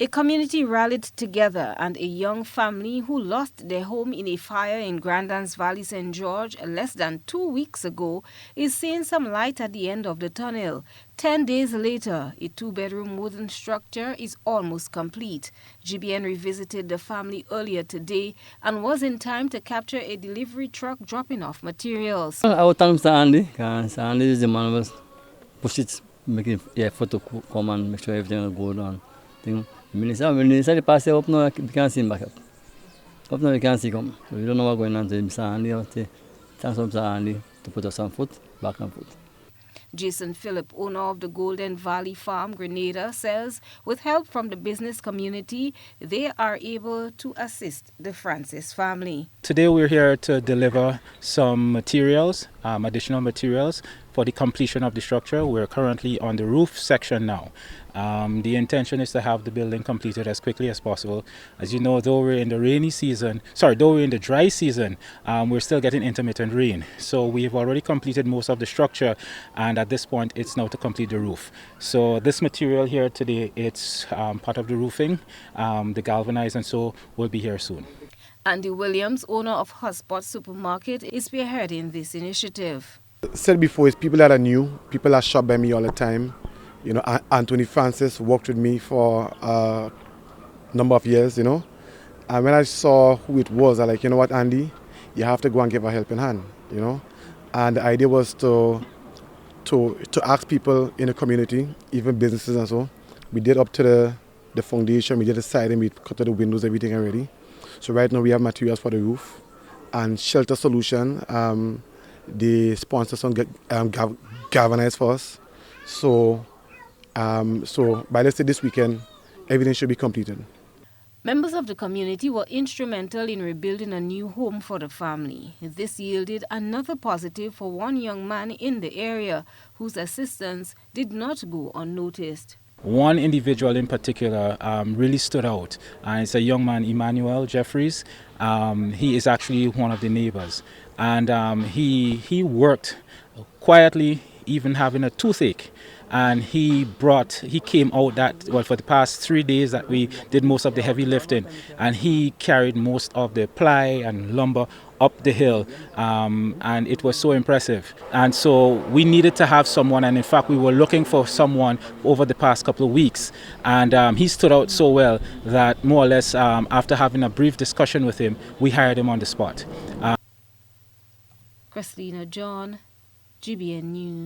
A community rallied together and a young family who lost their home in a fire in Grand Anse Valley, St. George, less than 2 weeks ago is seeing some light at the end of the tunnel. 10 days later, a two-bedroom wooden structure is almost complete. GBN revisited the family earlier today and was in time to capture a delivery truck dropping off materials. I would thank Mr. Andy, because Andy is the man who was push it, make it effort to come and make sure everything will go down. When they pass it up now, we can't see him back up. Up now we can't see him. So we don't know what's going on. So Mr. Andy, I would say, thanks to Mr. Andy to put us on foot, back on foot. Jason Phillip, owner of the Golden Valley Farm, Grenada, says with help from the business community, they are able to assist the Francis family. Today we're here to deliver some materials, additional materials for the completion of the structure. We're currently on the roof section now. The intention is to have the building completed as quickly as possible. As you know, though we're in the dry season, we're still getting intermittent rain. So we've already completed most of the structure, and at this point it's now to complete the roof. So this material here today, it's part of the roofing, the galvanized, and so will be here soon. Andy Williams, owner of Hotspot Supermarket, is spearheading this initiative. Said before, it's people that are new, people that shop by me all the time. You know, Anthony Francis worked with me for a number of years, you know. And when I saw who it was, I like, you know what, Andy, you have to go and give a helping hand, you know. And the idea was to ask people in the community, even businesses and so. We did up to the foundation, we did the siding, we cut the windows, everything already. So right now we have materials for the roof and shelter solution. The sponsors on galvanized for us. So by let's say this weekend, everything should be completed. Members of the community were instrumental in rebuilding a new home for the family. This yielded another positive for one young man in the area whose assistance did not go unnoticed. One individual in particular really stood out, and it's a young man, Emmanuel Jeffries. He is actually one of the neighbors, and he worked quietly, even having a toothache. And he came out for the past 3 days that we did most of the heavy lifting, and he carried most of the ply and lumber up the hill, and it was so impressive. And so we needed to have someone, and in fact we were looking for someone over the past couple of weeks, and he stood out so well that more or less after having a brief discussion with him, we hired him on the spot. Christina John, GBN News.